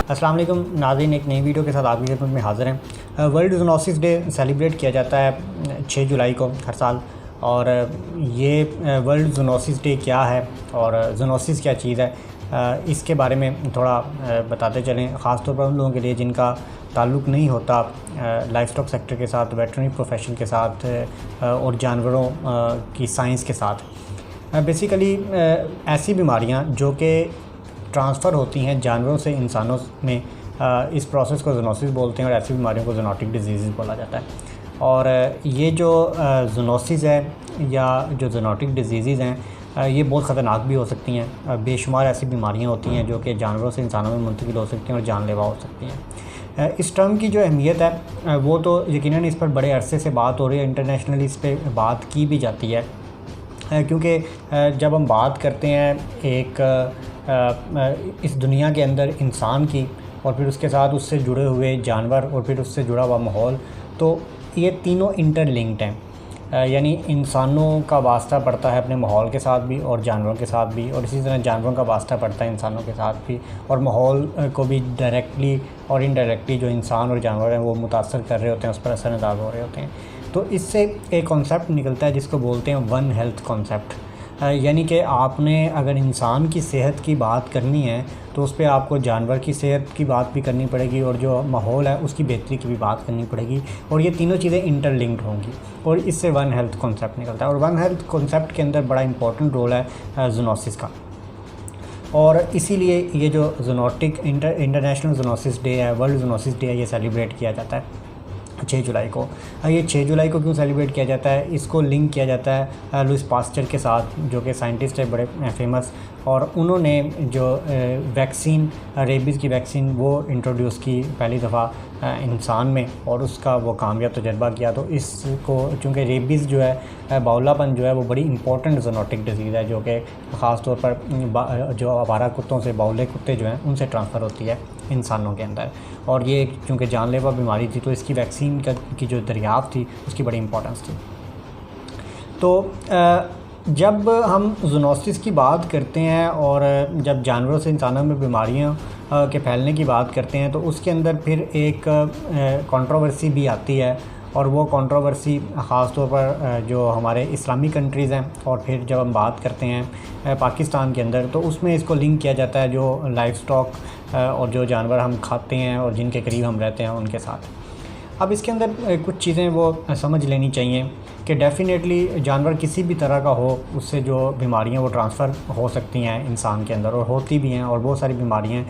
السلام علیکم ناظرین، ایک نئی ویڈیو کے ساتھ آپ کی خدمت میں حاضر ہیں۔ ورلڈ زونوسس ڈے سیلیبریٹ کیا جاتا ہے 6 جولائی کو ہر سال، اور یہ ورلڈ زونوسس ڈے کیا ہے اور زونوسس کیا چیز ہے اس کے بارے میں تھوڑا بتاتے چلیں، خاص طور پر ان لوگوں کے لیے جن کا تعلق نہیں ہوتا لائف اسٹاک سیکٹر کے ساتھ، ویٹرنری پروفیشن کے ساتھ اور جانوروں کی سائنس کے ساتھ۔ بیسیکلی ایسی بیماریاں جو کہ ٹرانسفر ہوتی ہیں جانوروں سے انسانوں میں، اس پروسیس کو زونوسس بولتے ہیں، اور ایسی بیماریوں کو زونوٹک ڈیزیزز بولا جاتا ہے۔ اور یہ جو زونوسس ہے یا جو زونوٹک ڈیزیزز ہیں یہ بہت خطرناک بھی ہو سکتی ہیں۔ بے شمار ایسی بیماریاں ہوتی ہیں جو کہ جانوروں سے انسانوں میں منتقل ہو سکتی ہیں اور جان لیوا ہو سکتی ہیں۔ اس ٹرم کی جو اہمیت ہے وہ تو یقیناً اس پر بڑے عرصے سے بات ہو رہی ہے، انٹرنیشنلی اس پہ بات کی بھی جاتی ہے، کیونکہ جب ہم بات کرتے ہیں ایک اس دنیا کے اندر انسان کی، اور پھر اس کے ساتھ اس سے جڑے ہوئے جانور، اور پھر اس سے جڑا ہوا ماحول، تو یہ تینوں انٹر لنکڈ ہیں۔ یعنی انسانوں کا واسطہ پڑتا ہے اپنے ماحول کے ساتھ بھی اور جانوروں کے ساتھ بھی، اور اسی طرح جانوروں کا واسطہ پڑتا ہے انسانوں کے ساتھ بھی، اور ماحول کو بھی ڈائریکٹلی اور انڈائریکٹلی جو انسان اور جانور ہیں وہ متاثر کر رہے ہوتے ہیں، اس پر اثر انداز ہو رہے ہوتے ہیں۔ تو اس سے ایک کانسیپٹ نکلتا ہے جس کو بولتے ہیں ون ہیلتھ کانسیپٹ، یعنی کہ آپ نے اگر انسان کی صحت کی بات کرنی ہے تو اس پہ آپ کو جانور کی صحت کی بات بھی کرنی پڑے گی، اور جو ماحول ہے اس کی بہتری کی بھی بات کرنی پڑے گی، اور یہ تینوں چیزیں انٹر لنکڈ ہوں گی، اور اس سے ون ہیلتھ کانسیپٹ نکلتا ہے۔ اور ون ہیلتھ کانسیپٹ کے اندر بڑا امپورٹنٹ رول ہے زونوسس کا، اور اسی لیے یہ جو زونوٹک انٹرنیشنل زونوسس ڈے ہے، ورلڈ زونوسس ڈے ہے، یہ سیلیبریٹ کیا جاتا ہے 6 جولائی کو۔ یہ 6 جولائی کو کیوں سیلیبریٹ کیا جاتا ہے؟ اس کو لنک کیا جاتا ہے لوئس پاسچر کے ساتھ، جو کہ سائنٹسٹ ہے بڑے فیمس، اور انہوں نے جو ویکسین، ریبیز کی ویکسین وہ انٹروڈیوس کی پہلی دفعہ انسان میں، اور اس کا وہ کامیاب تجربہ کیا۔ تو اس کو چونکہ ریبیز جو ہے، باولا پن جو ہے، وہ بڑی امپورٹنٹ زونوٹک ڈیزیز ہے، جو کہ خاص طور پر جو آوارہ کتوں سے، باولے کتے جو ہیں، ان سے ٹرانسفر ہوتی ہے انسانوں کے اندر، اور یہ چونکہ جان لیوا بیماری تھی تو اس کی ویکسین کی جو دریافت تھی اس کی بڑی امپورٹنس تھی۔ تو جب ہم زونوسس کی بات کرتے ہیں اور جب جانوروں سے انسانوں میں بیماریاں کے پھیلنے کی بات کرتے ہیں تو اس کے اندر پھر ایک کنٹروورسی بھی آتی ہے، اور وہ کنٹروورسی خاص طور پر جو ہمارے اسلامی کنٹریز ہیں، اور پھر جب ہم بات کرتے ہیں پاکستان کے اندر، تو اس میں اس کو لنک کیا جاتا ہے جو لائف سٹاک اور جو جانور ہم کھاتے ہیں اور جن کے قریب ہم رہتے ہیں ان کے ساتھ۔ اب اس کے اندر کچھ چیزیں وہ سمجھ لینی چاہیے کہ ڈیفینیٹلی جانور کسی بھی طرح کا ہو، اس سے جو بیماریاں وہ ٹرانسفر ہو سکتی ہیں انسان کے اندر، اور ہوتی بھی ہیں، اور بہت ساری بیماریاں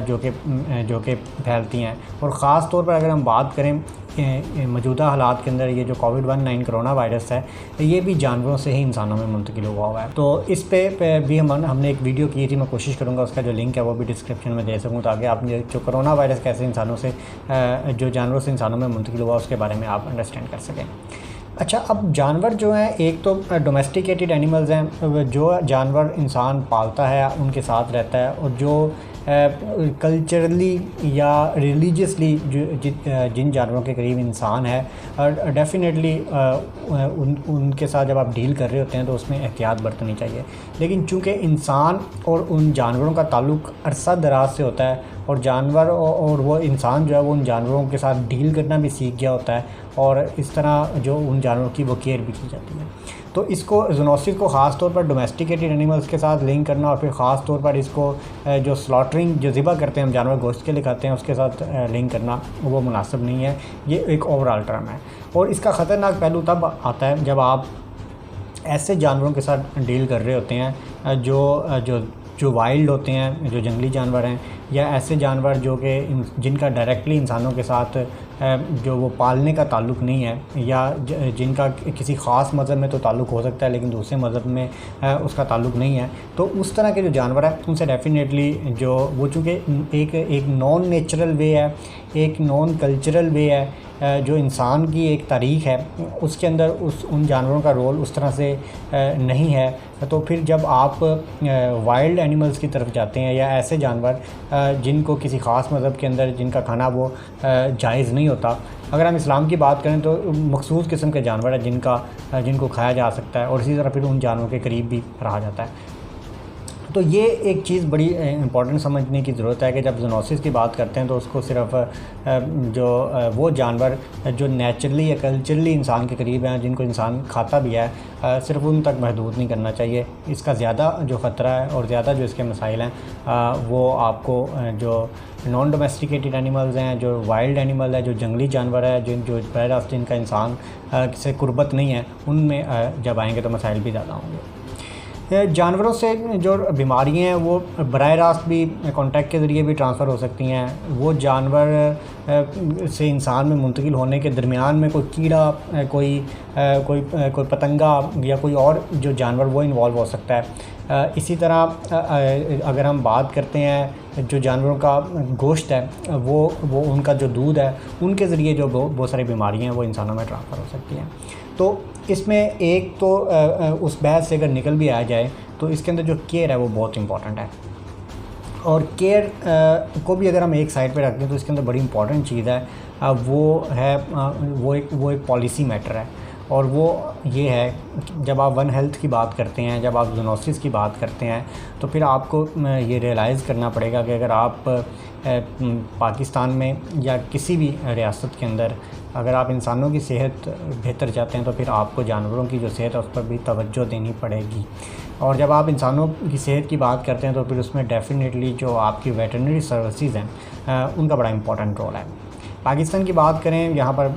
جو کہ پھیلتی ہیں۔ اور خاص طور پر اگر ہم بات کریں موجودہ حالات کے اندر، یہ جو کووڈ-19 کرونا وائرس ہے، یہ بھی جانوروں سے ہی انسانوں میں منتقل ہوا ہے۔ تو اس پہ بھی ہم نے ایک ویڈیو کی تھی، میں کوشش کروں گا اس کا جو لنک ہے وہ بھی ڈسکرپشن میں دے سکوں، تاکہ آپ جو کرونا وائرس کیسے انسانوں سے جو جانوروں سے انسانوں میں منتقل ہوا اس کے بارے میں آپ انڈرسٹینڈ کر سکیں۔ اچھا، اب جانور جو ہیں، ایک تو ڈومیسٹیکیٹڈ اینیملز ہیں، جو جانور انسان پالتا ہے ان کے ساتھ رہتا ہے، اور جو کلچرلی یا ریلیجیسلی جن جانوروں کے قریب انسان ہے، ڈیفینیٹلی ان کے ساتھ جب آپ ڈیل کر رہے ہوتے ہیں تو اس میں احتیاط برتنی چاہیے۔ لیکن چونکہ انسان اور ان جانوروں کا تعلق عرصہ دراز سے ہوتا ہے، اور جانور اور وہ انسان جو ہے وہ ان جانوروں کے ساتھ ڈیل کرنا بھی سیکھ گیا ہوتا ہے، اور اس طرح جو ان جانوروں کی وہ کیئر بھی کی جاتی ہے، تو اس کو زونوسس کو خاص طور پر ڈومیسٹیکیٹڈ اینیملز کے ساتھ لنک کرنا، اور پھر خاص طور پر اس کو جو سلاٹرنگ، جو ذبح کرتے ہیں ہم جانور گوشت کے لیے کھاتے ہیں، اس کے ساتھ لنک کرنا وہ مناسب نہیں ہے۔ یہ ایک اوور آل ٹرم ہے، اور اس کا خطرناک پہلو تب آتا ہے جب آپ ایسے جانوروں کے ساتھ ڈیل کر رہے ہوتے ہیں جو وائلڈ ہوتے ہیں، جو جنگلی جانور ہیں، یا ایسے جانور جو کہ جن کا ڈائریکٹلی انسانوں کے ساتھ جو وہ پالنے کا تعلق نہیں ہے، یا جن کا کسی خاص مذہب میں تو تعلق ہو سکتا ہے لیکن دوسرے مذہب میں اس کا تعلق نہیں ہے، تو اس طرح کے جو جانور ہیں ان سے ڈیفینیٹلی جو وہ چونکہ ایک نان نیچرل وے ہے، ایک نان کلچرل وے ہے، جو انسان کی ایک تاریخ ہے، اس کے اندر ان جانوروں کا رول اس طرح سے نہیں ہے۔ تو پھر جب آپ وائلڈ اینیملز کی طرف جاتے ہیں، یا ایسے جانور جن کو کسی خاص مذہب کے اندر جن کا کھانا وہ جائز نہیں ہوتا، اگر ہم اسلام کی بات کریں تو مخصوص قسم کے جانور ہیں جن کو کھایا جا سکتا ہے، اور اسی طرح پھر ان جانوروں کے قریب بھی رہا جاتا ہے۔ تو یہ ایک چیز بڑی امپورٹنٹ سمجھنے کی ضرورت ہے کہ جب زونوسس کی بات کرتے ہیں تو اس کو صرف جو وہ جانور جو نیچرلی یا کلچرلی انسان کے قریب ہیں، جن کو انسان کھاتا بھی ہے، صرف ان تک محدود نہیں کرنا چاہیے۔ اس کا زیادہ جو خطرہ ہے اور زیادہ جو اس کے مسائل ہیں وہ آپ کو جو نان ڈومیسٹیکیٹڈ اینیملز ہیں، جو وائلڈ اینیمل ہے، جو جنگلی جانور ہے، جو براہ راست جن کا انسان سے قربت نہیں ہے، ان میں جب آئیں گے تو مسائل بھی زیادہ ہوں گے۔ جانوروں سے جو بیماریاں ہیں وہ براہ راست بھی کانٹیکٹ کے ذریعے بھی ٹرانسفر ہو سکتی ہیں۔ وہ جانور سے انسان میں منتقل ہونے کے درمیان میں کوئی کیڑا، کوئی پتنگا یا کوئی اور جو جانور وہ انوالو ہو سکتا ہے۔ اسی طرح اگر ہم بات کرتے ہیں جو جانوروں کا گوشت ہے، وہ ان کا جو دودھ ہے، ان کے ذریعے جو بہت ساری بیماریاں ہیں وہ انسانوں میں ٹرانسفر ہو سکتی ہیں۔ تو اس میں ایک تو اس بحث سے اگر نکل بھی آ جائے تو اس کے اندر جو کیئر ہے وہ بہت امپورٹنٹ ہے، اور کیئر کو بھی اگر ہم ایک سائڈ پہ رکھ دیں تو اس کے اندر بڑی امپورٹنٹ چیز ہے، وہ ایک پالیسی میٹر ہے، اور وہ یہ ہے جب آپ ون ہیلتھ کی بات کرتے ہیں، جب آپ زونوسس کی بات کرتے ہیں، تو پھر آپ کو یہ ریئلائز کرنا پڑے گا کہ اگر آپ پاکستان میں یا کسی بھی ریاست کے اندر اگر آپ انسانوں کی صحت بہتر چاہتے ہیں تو پھر آپ کو جانوروں کی جو صحت ہے اس پر بھی توجہ دینی پڑے گی۔ اور جب آپ انسانوں کی صحت کی بات کرتے ہیں تو پھر اس میں ڈیفینیٹلی جو آپ کی ویٹرنری سروسز ہیں ان کا بڑا امپورٹنٹ رول ہے۔ پاکستان کی بات کریں، یہاں پر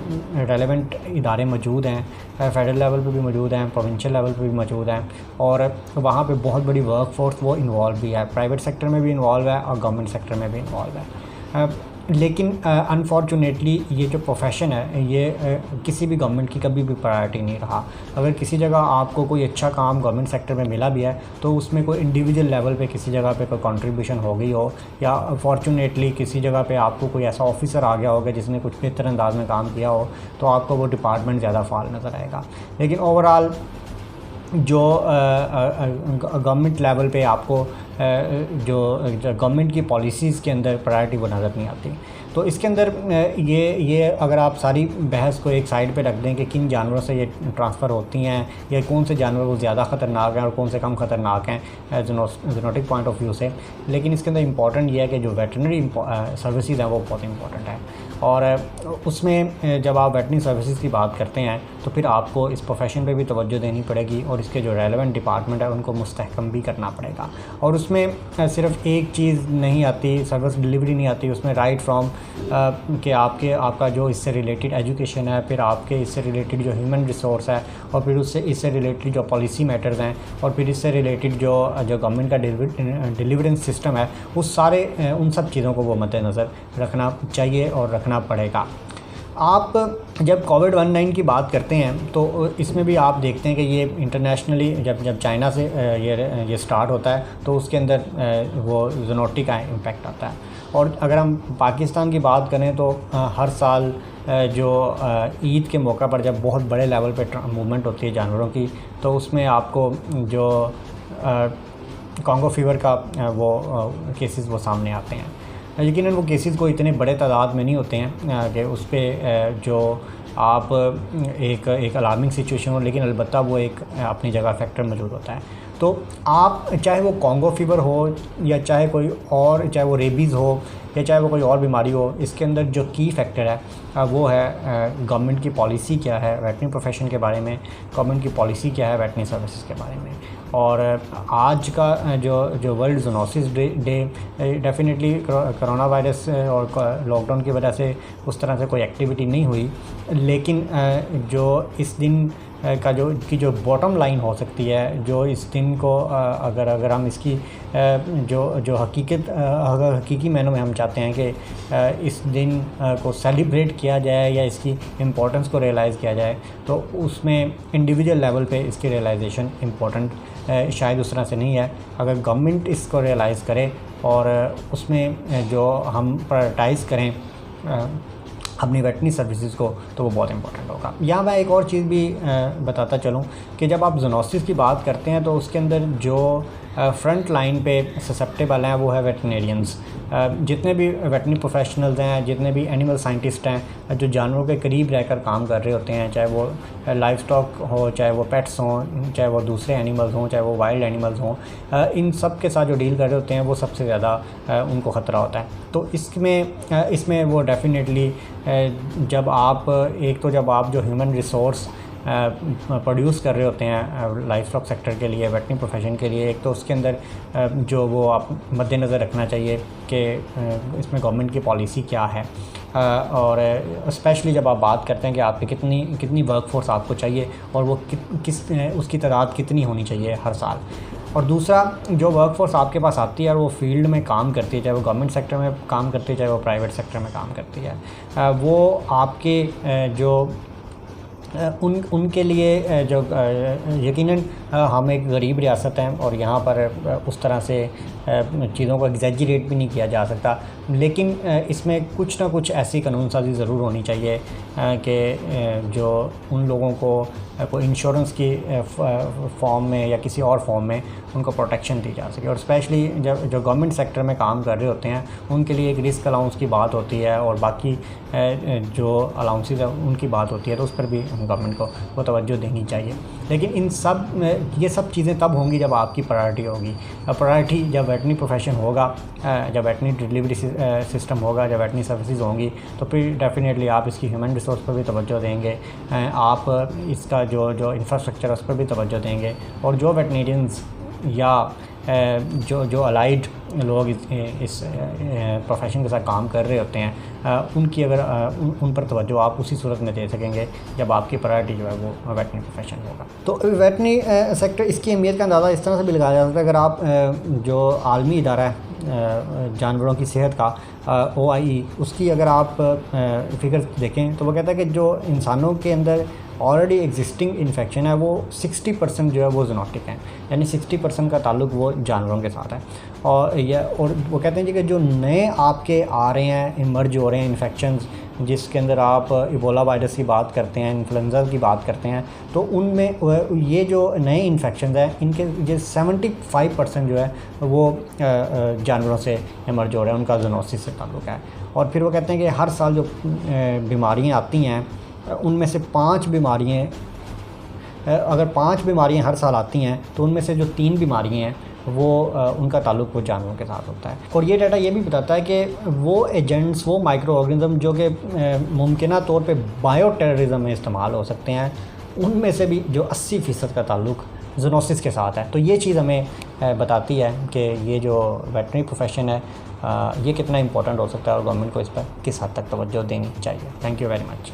ریلیونٹ ادارے موجود ہیں، فیڈرل لیول پہ بھی موجود ہیں، پروونشل لیول پہ بھی موجود ہیں، اور وہاں پہ بہت بڑی ورک فورس وہ انوالو بھی ہے، پرائیویٹ سیکٹر میں بھی انوالو ہے اور گورنمنٹ سیکٹر میں بھی انوالو ہے۔ لیکن انفارچونیٹلی یہ جو پروفیشن ہے یہ کسی بھی گورنمنٹ کی کبھی بھی پرائرٹی نہیں رہا۔ اگر کسی جگہ آپ کو کوئی اچھا کام گورنمنٹ سیکٹر میں ملا بھی ہے تو اس میں کوئی انڈیویجول لیول پہ کسی جگہ پہ کوئی کنٹریبیوشن ہو گئی ہو، یا فارچونیٹلی کسی جگہ پہ آپ کو کوئی ایسا آفیسر آ گیا ہوگا جس نے کچھ بہتر انداز میں کام کیا ہو، تو آپ کو وہ ڈپارٹمنٹ زیادہ فعال نظر آئے گا۔ لیکن اوور آل جو گورنمنٹ لیول پہ آپ کو جو گورنمنٹ کی پالیسیز کے اندر پرائرٹی وہ نظر نہیں آتی۔ تو اس کے اندر یہ اگر آپ ساری بحث کو ایک سائڈ پہ رکھ دیں کہ کن جانوروں سے یہ ٹرانسفر ہوتی ہیں یا کون سے جانور وہ زیادہ خطرناک ہیں اور کون سے کم خطرناک ہیں زونوٹک پوائنٹ آف ویو سے، لیکن اس کے اندر امپورٹنٹ یہ ہے کہ جو ویٹرنری سروسز ہیں وہ بہت امپورٹنٹ ہیں، اور اس میں جب آپ ویٹرنری سروسز کی بات کرتے ہیں تو پھر آپ کو اس پروفیشن پہ بھی توجہ دینی پڑے گی، اور اس کے جو ریلیونٹ ڈپارٹمنٹ ہے ان کو مستحکم بھی کرنا پڑے گا۔ اور اس میں صرف ایک چیز نہیں آتی، سروس ڈلیوری نہیں آتی، اس میں رائٹ فرام کہ آپ کا جو اس سے ریلیٹڈ ایجوکیشن ہے، پھر آپ کے اس سے ریلیٹڈ جو ہیومن ریسورس ہے، اور پھر اس سے ریلیٹڈ جو پالیسی میٹرز ہیں، اور پھر اس سے ریلیٹڈ جو گورنمنٹ کا ڈیلیورنس سسٹم ہے، ان سب چیزوں کو وہ مد نظر رکھنا چاہیے اور رکھنا پڑے گا۔ آپ جب کووڈ-19 کی بات کرتے ہیں تو اس میں بھی آپ دیکھتے ہیں کہ یہ انٹرنیشنلی جب چائنا سے یہ سٹارٹ ہوتا ہے تو اس کے اندر وہ زونوٹک کا امپیکٹ آتا ہے۔ اور اگر ہم پاکستان کی بات کریں تو ہر سال جو عید کے موقع پر جب بہت بڑے لیول پہ موومنٹ ہوتی ہے جانوروں کی، تو اس میں آپ کو جو کانگو فیور کا وہ کیسز وہ سامنے آتے ہیں۔ یقیناً وہ کیسز کو اتنے بڑے تعداد میں نہیں ہوتے ہیں کہ اس پہ جو آپ ایک الارمنگ سچویشن ہو، لیکن البتہ وہ ایک اپنی جگہ فیکٹر موجود ہوتا ہے۔ تو آپ چاہے وہ کانگو فیور ہو یا چاہے کوئی اور، چاہے وہ ریبیز ہو یا چاہے وہ کوئی اور بیماری ہو، اس کے اندر جو کی فیکٹر ہے وہ ہے گورنمنٹ کی پالیسی کیا ہے ویٹرنری پروفیشن کے بارے میں، گورنمنٹ کی پالیسی کیا ہے ویٹرنری سروسز کے بارے میں۔ اور آج کا جو world zoonosis day definitely coronavirus اور لاک ڈاؤن کی وجہ سے اس طرح سے کوئی ایکٹیویٹی نہیں ہوئی، لیکن جو اس دن کا جو باٹم لائن ہو سکتی ہے، جو اس دن کو اگر ہم اس کی جو حقیقی معنوں میں ہم چاہتے ہیں کہ اس دن کو سیلیبریٹ کیا جائے یا اس کی امپورٹنس کو ریئلائز کیا جائے، تو اس میں انڈیویجول لیول پہ اس کی ریئلائزیشن امپورٹنٹ شاید اس طرح سے نہیں ہے۔ اگر گورنمنٹ اس کو ریئلائز کرے اور اس میں جو ہم پرائرٹائز کریں اپنی ویٹرنری سروسز کو، تو وہ بہت امپورٹنٹ ہوگا۔ یہاں میں ایک اور چیز بھی بتاتا چلوں کہ جب آپ زونوسس کی بات کرتے ہیں تو اس کے اندر جو فرنٹ لائن پہ سسپٹیبل ہیں وہ ہے ویٹرینیرینس. جتنے بھی ویٹرنری پروفیشنلز ہیں, جتنے بھی اینیمل سائنٹسٹ ہیں جو جانوروں کے قریب رہ کر کام کر رہے ہوتے ہیں, چاہے وہ لائف اسٹاک ہو, چاہے وہ پیٹس ہوں, چاہے وہ دوسرے اینیملز ہوں, چاہے وہ وائلڈ اینیملز ہوں, ان سب کے ساتھ جو ڈیل کر رہے ہوتے ہیں وہ سب سے زیادہ ان کو خطرہ ہوتا ہے. تو اس میں وہ ڈیفینیٹلی جب آپ جو ہیومن ریسورس پروڈیوس کر رہے ہوتے ہیں لائف اسٹاک سیکٹر کے لیے, ویٹرنری پروفیشن کے لیے, ایک تو اس کے اندر جو وہ آپ مد نظر رکھنا چاہیے کہ اس میں گورنمنٹ کی پالیسی کیا ہے, اور اسپیشلی جب آپ بات کرتے ہیں کہ آپ کی کتنی ورک فورس آپ کو چاہیے اور وہ اس کی تعداد کتنی ہونی چاہیے ہر سال. اور دوسرا, جو ورک فورس آپ کے پاس آتی ہے اور وہ فیلڈ میں کام کرتی ہے, چاہے وہ گورنمنٹ سیکٹر میں کام کرتی ہے, چاہے وہ پرائیویٹ سیکٹر میں کام کرتی ہے, وہ آپ کے جو ان کے لیے جو یقیناً ہم ایک غریب ریاست ہیں اور یہاں پر اس طرح سے چیزوں کو ایگزیجریٹ بھی نہیں کیا جا سکتا, لیکن اس میں کچھ نہ کچھ ایسی قانون سازی ضرور ہونی چاہیے کہ جو ان لوگوں کو کوئی انشورنس کی فارم میں یا کسی اور فارم میں ان کو پروٹیکشن دی جا سکے. اور اسپیشلی جو گورنمنٹ سیکٹر میں کام کر رہے ہوتے ہیں ان کے لیے ایک رسک الاؤنس کی بات ہوتی ہے اور باقی جو الاؤنسز ہیں ان کی بات ہوتی ہے, تو اس پر بھی گورنمنٹ کو وہ توجہ دینی چاہیے. لیکن یہ سب چیزیں تب ہوں گی جب آپ کی پرائرٹی ہوگی. پرائرٹی جب ویٹرنری پروفیشن ہوگا, جب ویٹرنری ڈلیوری سسٹم ہوگا, جب ویٹرنری سروسز ہوں گی, تو پھر ڈیفینیٹلی آپ اس کی ہیومن ریسورس پر بھی توجہ دیں گے, آپ اس کا جو انفراسٹرکچر ہے اس پر بھی توجہ دیں گے, اور جو ویٹرینیرینز یا جو الائڈ لوگ اس پروفیشن کے ساتھ کام کر رہے ہوتے ہیں ان پر توجہ آپ اسی صورت میں دے سکیں گے جب آپ کی پرائرٹی جو ہے وہ ویٹرنری پروفیشن ہوگا. تو ویٹرنری سیکٹر, اس کی اہمیت کا اندازہ اس طرح سے بھی لگایا جا سکتا ہے. اگر آپ جو عالمی ادارہ ہے جانوروں کی صحت کا OIE, اس کی اگر آپ فگر دیکھیں تو وہ کہتا ہے کہ جو انسانوں کے اندر آلریڈی ایگزسٹنگ انفیکشن ہے وہ 60% جو ہے وہ زونوٹک ہیں, یعنی 60% کا تعلق وہ جانوروں کے ساتھ ہے. اور وہ کہتے ہیں کہ جو نئے آپ کے آ رہے ہیں, ایمرج ہو رہے ہیں انفیکشنز, جس کے اندر آپ ایبولا وائرس کی بات کرتے ہیں, انفلوئنزا کی بات کرتے ہیں, تو ان میں یہ جو نئے انفیکشنز ہیں ان کے 75% جو ہے وہ جانوروں سے ایمرج ہو رہے ہیں, ان کا زونوسس سے تعلق ہے. اور پھر وہ کہتے ہیں کہ ہر سال جو بیماریاں آتی ہیں ان میں سے 5 بیماریاں, اگر 5 بیماریاں ہر سال آتی ہیں تو ان میں سے جو 3 بیماریاں ہیں وہ ان کا تعلق وہ جانوروں کے ساتھ ہوتا ہے. اور یہ ڈیٹا یہ بھی بتاتا ہے کہ وہ ایجنٹس, وہ مائکرو آرگنزم جو کہ ممکنہ طور پہ بائیو ٹیررزم میں استعمال ہو سکتے ہیں, ان میں سے بھی جو 80% کا تعلق زونوسس کے ساتھ ہے. تو یہ چیز ہمیں بتاتی ہے کہ یہ جو ویٹرنری پروفیشن ہے یہ کتنا امپورٹنٹ ہو سکتا ہے اور گورنمنٹ کو اس پر کس حد تک توجہ دینی چاہیے. Thank you very much.